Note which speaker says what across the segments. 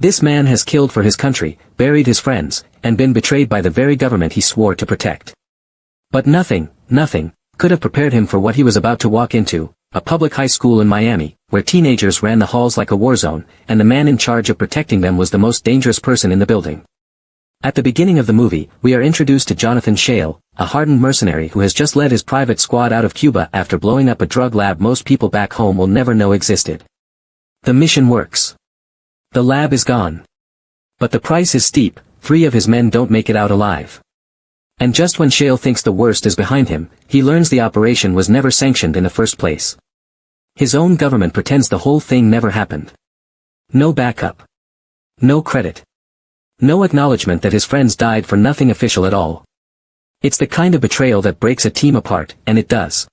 Speaker 1: This man has killed for his country, buried his friends, and been betrayed by the very government he swore to protect. But nothing, could have prepared him for what he was about to walk into, a public high school in Miami, where teenagers ran the halls like a war zone, and the man in charge of protecting them was the most dangerous person in the building. At the beginning of the movie, we are introduced to Jonathan Shale, a hardened mercenary who has just led his private squad out of Cuba after blowing up a drug lab most people back home will never know existed. The mission works. The lab is gone. But the price is steep, 3 of his men don't make it out alive. And just when Shale thinks the worst is behind him, he learns the operation was never sanctioned in the first place. His own government pretends the whole thing never happened. No backup. No credit. No acknowledgement that his friends died for nothing official at all. It's the kind of betrayal that breaks a team apart, and it does.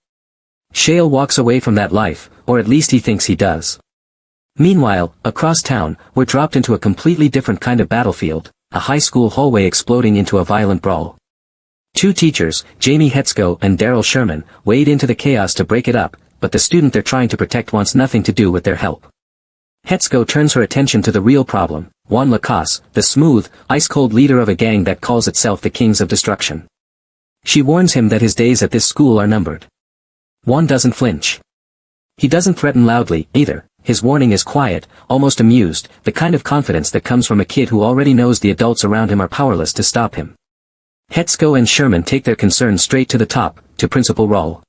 Speaker 1: Shale walks away from that life, or at least he thinks he does. Meanwhile, across town, we're dropped into a completely different kind of battlefield, a high school hallway exploding into a violent brawl. 2 teachers, Jamie Hetzko and Daryl Sherman, wade into the chaos to break it up, but the student they're trying to protect wants nothing to do with their help. Hetzko turns her attention to the real problem, Juan Lacasse, the smooth, ice-cold leader of a gang that calls itself the Kings of Destruction. She warns him that his days at this school are numbered. Juan doesn't flinch. He doesn't threaten loudly, either. His warning is quiet, almost amused, the kind of confidence that comes from a kid who already knows the adults around him are powerless to stop him. Hetzko and Sherman take their concerns straight to the top, to Principal Rawl.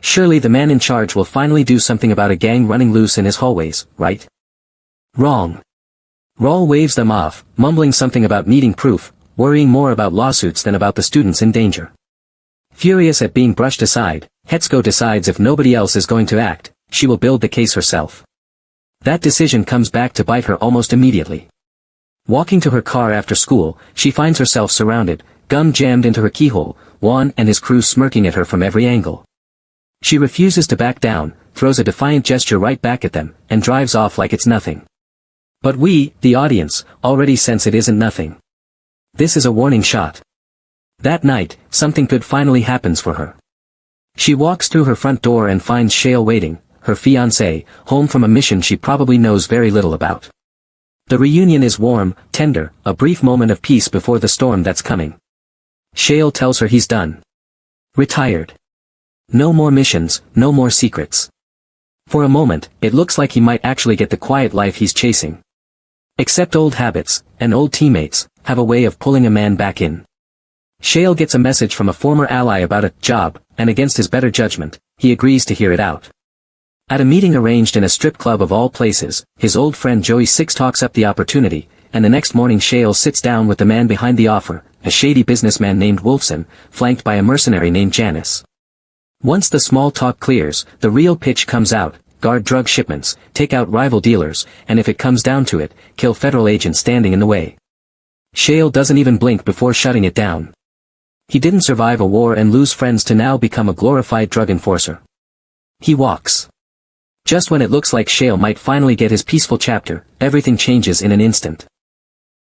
Speaker 1: Surely the man in charge will finally do something about a gang running loose in his hallways, right? Wrong. Rawl waves them off, mumbling something about needing proof, worrying more about lawsuits than about the students in danger. Furious at being brushed aside, Hetzko decides if nobody else is going to act, she will build the case herself. That decision comes back to bite her almost immediately. Walking to her car after school, she finds herself surrounded, gum jammed into her keyhole, Juan and his crew smirking at her from every angle. She refuses to back down, throws a defiant gesture right back at them, and drives off like it's nothing. But we, the audience, already sense it isn't nothing. This is a warning shot. That night, something good finally happens for her. She walks through her front door and finds Shale waiting, her fiancé, home from a mission she probably knows very little about. The reunion is warm, tender, a brief moment of peace before the storm that's coming. Shale tells her he's done. Retired. No more missions, no more secrets. For a moment, it looks like he might actually get the quiet life he's chasing. Except old habits, and old teammates, have a way of pulling a man back in. Shale gets a message from a former ally about a job, and against his better judgment, he agrees to hear it out. At a meeting arranged in a strip club of all places, his old friend Joey Six talks up the opportunity, and the next morning Shale sits down with the man behind the offer, a shady businessman named Wolfson, flanked by a mercenary named Janice. Once the small talk clears, the real pitch comes out: guard drug shipments, take out rival dealers, and if it comes down to it, kill federal agents standing in the way. Shale doesn't even blink before shutting it down. He didn't survive a war and lose friends to now become a glorified drug enforcer. He walks. Just when it looks like Shale might finally get his peaceful chapter, everything changes in an instant.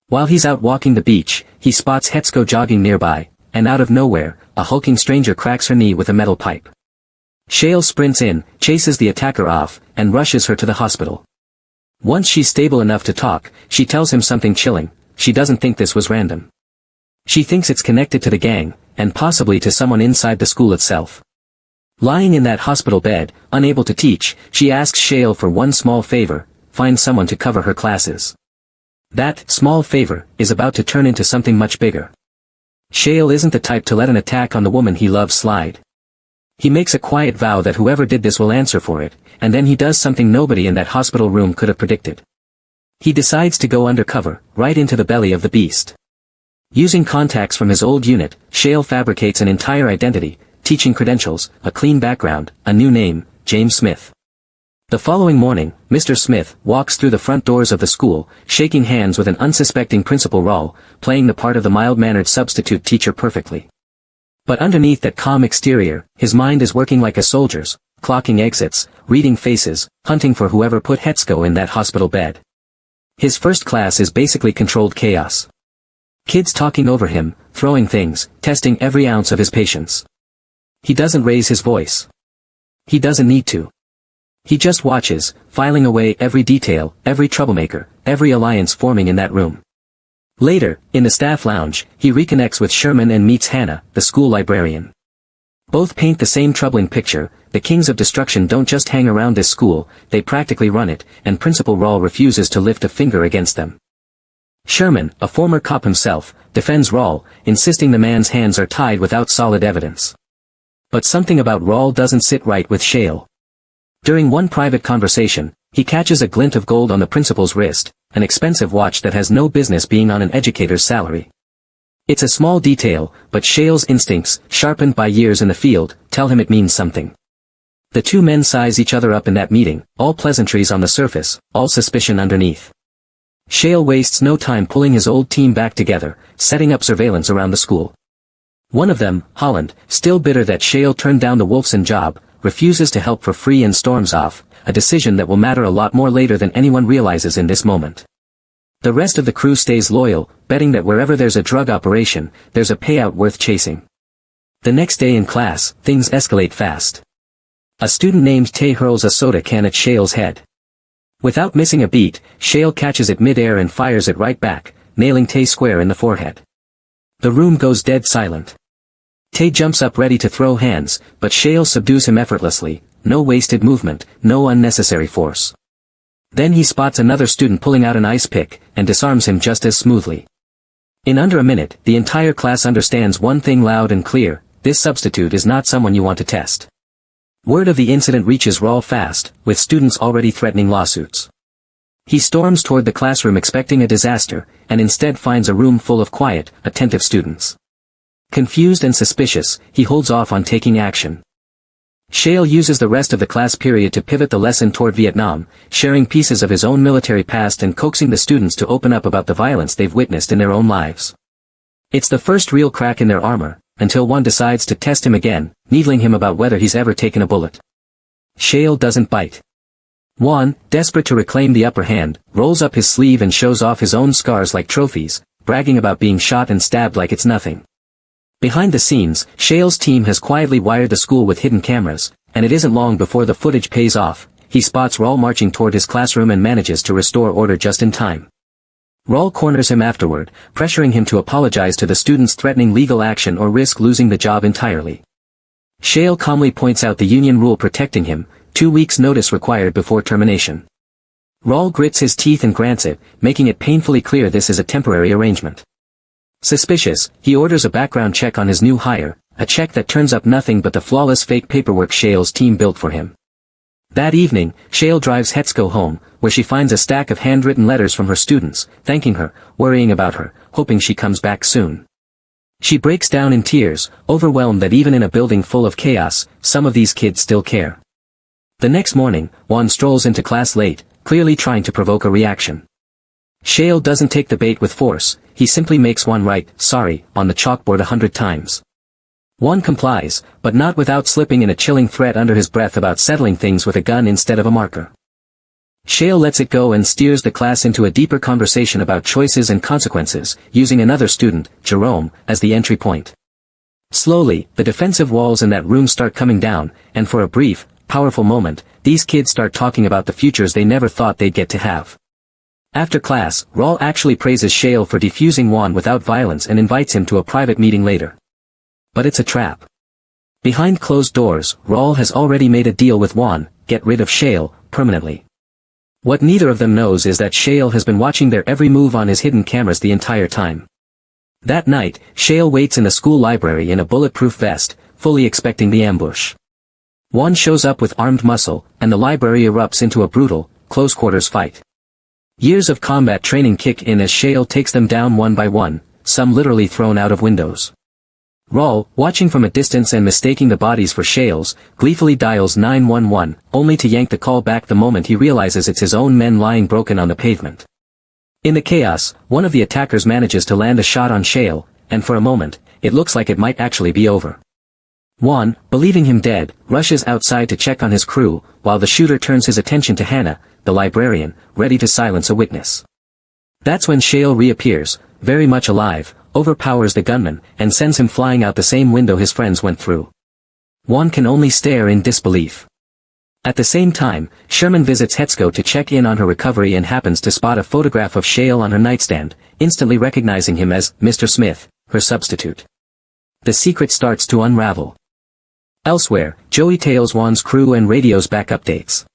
Speaker 1: While he's out walking the beach, he spots Hetzko jogging nearby, and out of nowhere, a hulking stranger cracks her knee with a metal pipe. Shale sprints in, chases the attacker off, and rushes her to the hospital. Once she's stable enough to talk, she tells him something chilling: she doesn't think this was random. She thinks it's connected to the gang, and possibly to someone inside the school itself. Lying in that hospital bed, unable to teach, she asks Shale for one small favor: find someone to cover her classes. That small favor is about to turn into something much bigger. Shale isn't the type to let an attack on the woman he loves slide. He makes a quiet vow that whoever did this will answer for it, and then he does something nobody in that hospital room could have predicted. He decides to go undercover, right into the belly of the beast. Using contacts from his old unit, Shale fabricates an entire identity, teaching credentials, a clean background, a new name: James Smith. The following morning, Mr. Smith walks through the front doors of the school, shaking hands with an unsuspecting Principal Rawl, playing the part of the mild-mannered substitute teacher perfectly. But underneath that calm exterior, his mind is working like a soldier's, clocking exits, reading faces, hunting for whoever put Hetzko in that hospital bed. His first class is basically controlled chaos. Kids talking over him, throwing things, testing every ounce of his patience. He doesn't raise his voice. He doesn't need to. He just watches, filing away every detail, every troublemaker, every alliance forming in that room. Later, in the staff lounge, he reconnects with Sherman and meets Hannah, the school librarian. Both paint the same troubling picture: the kings of destruction don't just hang around this school, they practically run it, and Principal Rawl refuses to lift a finger against them. Sherman, a former cop himself, defends Rawl, insisting the man's hands are tied without solid evidence. But something about Rawl doesn't sit right with Shale. During one private conversation, he catches a glint of gold on the principal's wrist, an expensive watch that has no business being on an educator's salary. It's a small detail, but Shale's instincts, sharpened by years in the field, tell him it means something. The two men size each other up in that meeting, all pleasantries on the surface, all suspicion underneath. Shale wastes no time pulling his old team back together, setting up surveillance around the school. One of them, Holland, still bitter that Shale turned down the Wolfson job, refuses to help for free and storms off, a decision that will matter a lot more later than anyone realizes in this moment. The rest of the crew stays loyal, betting that wherever there's a drug operation, there's a payout worth chasing. The next day in class, things escalate fast. A student named Tay hurls a soda can at Shale's head. Without missing a beat, Shale catches it mid-air and fires it right back, nailing Tay square in the forehead. The room goes dead silent. Tay jumps up ready to throw hands, but Shale subdues him effortlessly, no wasted movement, no unnecessary force. Then he spots another student pulling out an ice pick, and disarms him just as smoothly. In under a minute, the entire class understands one thing loud and clear: this substitute is not someone you want to test. Word of the incident reaches Rawl fast, with students already threatening lawsuits. He storms toward the classroom expecting a disaster, and instead finds a room full of quiet, attentive students. Confused and suspicious, he holds off on taking action. Shale uses the rest of the class period to pivot the lesson toward Vietnam, sharing pieces of his own military past and coaxing the students to open up about the violence they've witnessed in their own lives. It's the first real crack in their armor, until one decides to test him again, needling him about whether he's ever taken a bullet. Shale doesn't bite. Juan, desperate to reclaim the upper hand, rolls up his sleeve and shows off his own scars like trophies, bragging about being shot and stabbed like it's nothing. Behind the scenes, Shale's team has quietly wired the school with hidden cameras, and it isn't long before the footage pays off. He spots Rawl marching toward his classroom and manages to restore order just in time. Rawl corners him afterward, pressuring him to apologize to the students, threatening legal action or risk losing the job entirely. Shale calmly points out the union rule protecting him: 2 weeks notice required before termination. Rawl grits his teeth and grants it, making it painfully clear this is a temporary arrangement. Suspicious, he orders a background check on his new hire, a check that turns up nothing but the flawless fake paperwork Shale's team built for him. That evening, Shale drives Hetsko home, where she finds a stack of handwritten letters from her students, thanking her, worrying about her, hoping she comes back soon. She breaks down in tears, overwhelmed that even in a building full of chaos, some of these kids still care. The next morning, Juan strolls into class late, clearly trying to provoke a reaction. Shale doesn't take the bait with force, he simply makes Juan write "sorry" on the chalkboard 100 times. Juan complies, but not without slipping in a chilling threat under his breath about settling things with a gun instead of a marker. Shale lets it go and steers the class into a deeper conversation about choices and consequences, using another student, Jerome, as the entry point. Slowly, the defensive walls in that room start coming down, and for a brief, powerful moment, these kids start talking about the futures they never thought they'd get to have. After class, Rawl actually praises Shale for defusing Juan without violence and invites him to a private meeting later. But it's a trap. Behind closed doors, Rawl has already made a deal with Juan: get rid of Shale, permanently. What neither of them knows is that Shale has been watching their every move on his hidden cameras the entire time. That night, Shale waits in the school library in a bulletproof vest, fully expecting the ambush. Juan shows up with armed muscle, and the library erupts into a brutal, close-quarters fight. Years of combat training kick in as Shale takes them down one by one, some literally thrown out of windows. Rawl, watching from a distance and mistaking the bodies for Shale's, gleefully dials 911, only to yank the call back the moment he realizes it's his own men lying broken on the pavement. In the chaos, one of the attackers manages to land a shot on Shale, and for a moment, it looks like it might actually be over. Juan, believing him dead, rushes outside to check on his crew, while the shooter turns his attention to Hannah, the librarian, ready to silence a witness. That's when Shale reappears, very much alive, overpowers the gunman, and sends him flying out the same window his friends went through. Juan can only stare in disbelief. At the same time, Sherman visits Hetsko to check in on her recovery and happens to spot a photograph of Shale on her nightstand, instantly recognizing him as Mr. Smith, her substitute. The secret starts to unravel. Elsewhere, Joey tails Juan's crew and radios back updates.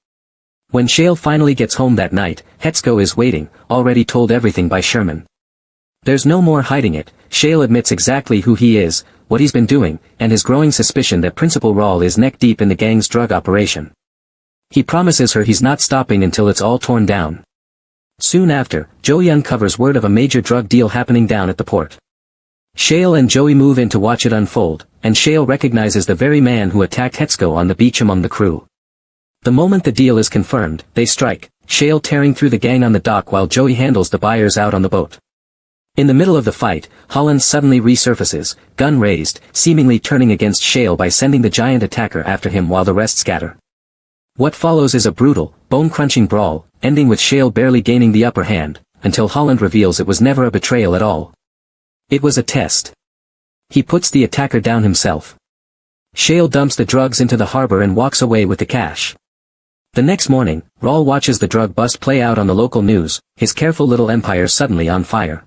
Speaker 1: When Shale finally gets home that night, Hetsko is waiting, already told everything by Sherman. There's no more hiding it. Shale admits exactly who he is, what he's been doing, and his growing suspicion that Principal Rawl is neck-deep in the gang's drug operation. He promises her he's not stopping until it's all torn down. Soon after, Joey uncovers word of a major drug deal happening down at the port. Shale and Joey move in to watch it unfold, and Shale recognizes the very man who attacked Hetsko on the beach among the crew. The moment the deal is confirmed, they strike, Shale tearing through the gang on the dock while Joey handles the buyers out on the boat. In the middle of the fight, Holland suddenly resurfaces, gun raised, seemingly turning against Shale by sending the giant attacker after him while the rest scatter. What follows is a brutal, bone-crunching brawl, ending with Shale barely gaining the upper hand, until Holland reveals it was never a betrayal at all. It was a test. He puts the attacker down himself. Shale dumps the drugs into the harbor and walks away with the cash. The next morning, Rawl watches the drug bust play out on the local news, his careful little empire suddenly on fire.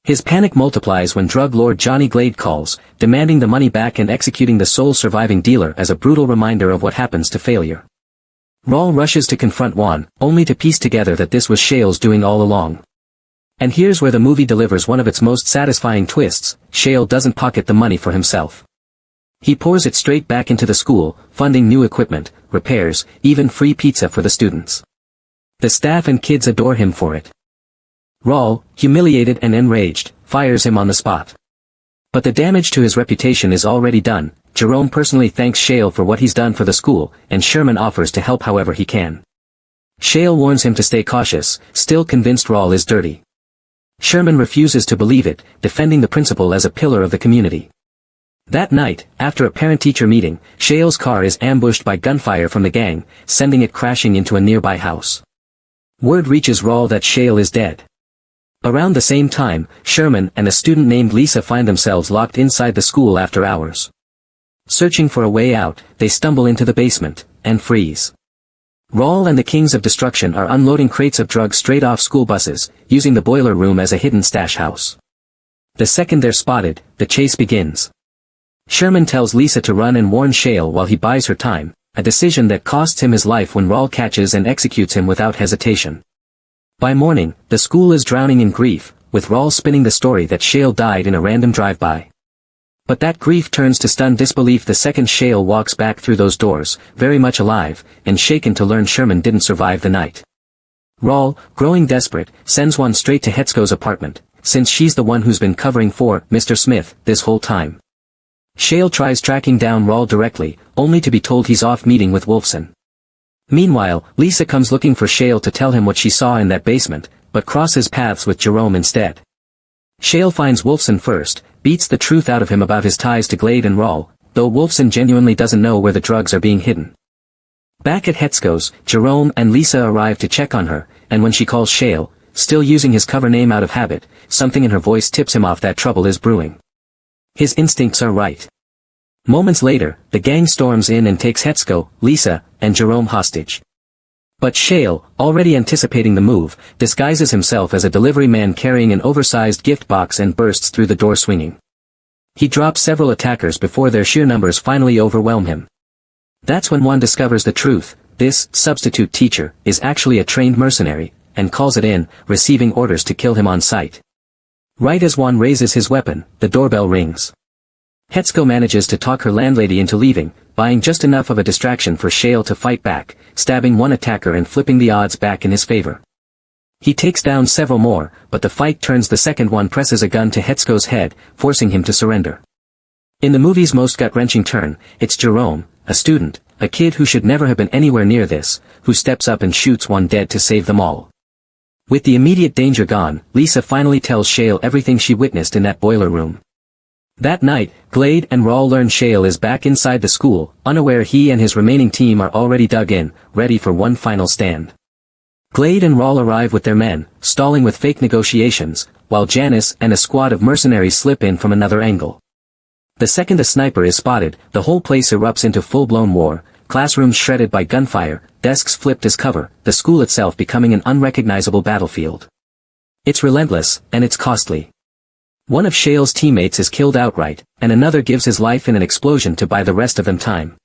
Speaker 1: His panic multiplies when drug lord Johnny Glade calls, demanding the money back and executing the sole surviving dealer as a brutal reminder of what happens to failure. Rawl rushes to confront Juan, only to piece together that this was Shale's doing all along. And here's where the movie delivers one of its most satisfying twists: Shale doesn't pocket the money for himself. He pours it straight back into the school, funding new equipment, repairs, even free pizza for the students. The staff and kids adore him for it. Rawl, humiliated and enraged, fires him on the spot. But the damage to his reputation is already done. Jerome personally thanks Shale for what he's done for the school, and Sherman offers to help however he can. Shale warns him to stay cautious, still convinced Rawl is dirty. Sherman refuses to believe it, defending the principal as a pillar of the community. That night, after a parent-teacher meeting, Shale's car is ambushed by gunfire from the gang, sending it crashing into a nearby house. Word reaches Rawl that Shale is dead. Around the same time, Sherman and a student named Lisa find themselves locked inside the school after hours. Searching for a way out, they stumble into the basement, and freeze. Rawl and the Kings of Destruction are unloading crates of drugs straight off school buses, using the boiler room as a hidden stash house. The second they're spotted, the chase begins. Sherman tells Lisa to run and warn Shale while he buys her time, a decision that costs him his life when Rawl catches and executes him without hesitation. By morning, the school is drowning in grief, with Rawl spinning the story that Shale died in a random drive-by. But that grief turns to stunned disbelief the second Shale walks back through those doors, very much alive, and shaken to learn Sherman didn't survive the night. Rawl, growing desperate, sends one straight to Hetsko's apartment, since she's the one who's been covering for Mr. Smith this whole time. Shale tries tracking down Rawl directly, only to be told he's off meeting with Wolfson. Meanwhile, Lisa comes looking for Shale to tell him what she saw in that basement, but crosses paths with Jerome instead. Shale finds Wolfson first, beats the truth out of him about his ties to Glade and Rawl, though Wolfson genuinely doesn't know where the drugs are being hidden. Back at Hetsko's, Jerome and Lisa arrive to check on her, and when she calls Shale, still using his cover name out of habit, something in her voice tips him off that trouble is brewing. His instincts are right. Moments later, the gang storms in and takes Hetsko, Lisa, and Jerome hostage. But Shale, already anticipating the move, disguises himself as a delivery man carrying an oversized gift box and bursts through the door swinging. He drops several attackers before their sheer numbers finally overwhelm him. That's when one discovers the truth: this substitute teacher is actually a trained mercenary, and calls it in, receiving orders to kill him on sight. Right as Juan raises his weapon, the doorbell rings. Hetsko manages to talk her landlady into leaving, buying just enough of a distraction for Shale to fight back, stabbing one attacker and flipping the odds back in his favor. He takes down several more, but the fight turns the second one presses a gun to Hetsko's head, forcing him to surrender. In the movie's most gut-wrenching turn, it's Jerome, a student, a kid who should never have been anywhere near this, who steps up and shoots one dead to save them all. With the immediate danger gone, Lisa finally tells Shale everything she witnessed in that boiler room. That night, Glade and Rawl learn Shale is back inside the school, unaware he and his remaining team are already dug in, ready for one final stand. Glade and Rawl arrive with their men, stalling with fake negotiations, while Janice and a squad of mercenaries slip in from another angle. The second a sniper is spotted, the whole place erupts into full-blown war. classrooms shredded by gunfire, desks flipped as cover, the school itself becoming an unrecognizable battlefield. It's relentless, and it's costly. One of Shale's teammates is killed outright, and another gives his life in an explosion to buy the rest of them time.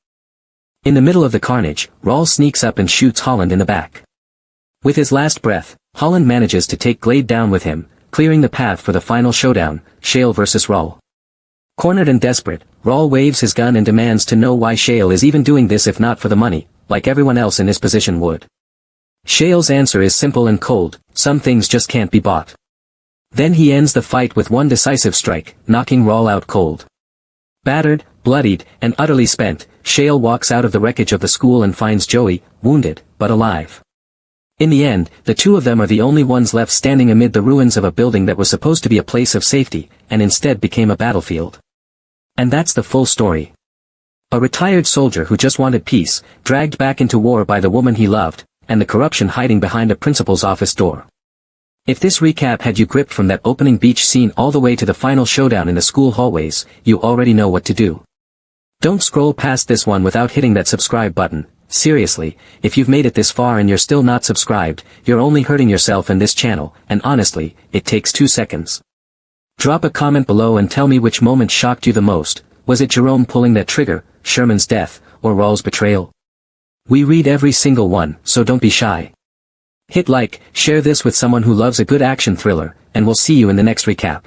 Speaker 1: In the middle of the carnage, Raul sneaks up and shoots Holland in the back. With his last breath, Holland manages to take Glade down with him, clearing the path for the final showdown, Shale versus Raul. Cornered and desperate, Raul waves his gun and demands to know why Shale is even doing this if not for the money, like everyone else in his position would. Shale's answer is simple and cold: some things just can't be bought. Then he ends the fight with one decisive strike, knocking Raul out cold. Battered, bloodied, and utterly spent, Shale walks out of the wreckage of the school and finds Joey, wounded, but alive. In the end, the two of them are the only ones left standing amid the ruins of a building that was supposed to be a place of safety, and instead became a battlefield. And that's the full story. A retired soldier who just wanted peace, dragged back into war by the woman he loved, and the corruption hiding behind a principal's office door. If this recap had you gripped from that opening beach scene all the way to the final showdown in the school hallways, you already know what to do. Don't scroll past this one without hitting that subscribe button. Seriously, if you've made it this far and you're still not subscribed, you're only hurting yourself and this channel, and honestly, it takes 2 seconds. Drop a comment below and tell me which moment shocked you the most. Was it Jerome pulling that trigger, Sherman's death, or Raul's betrayal? We read every single one, so don't be shy. Hit like, share this with someone who loves a good action thriller, and we'll see you in the next recap.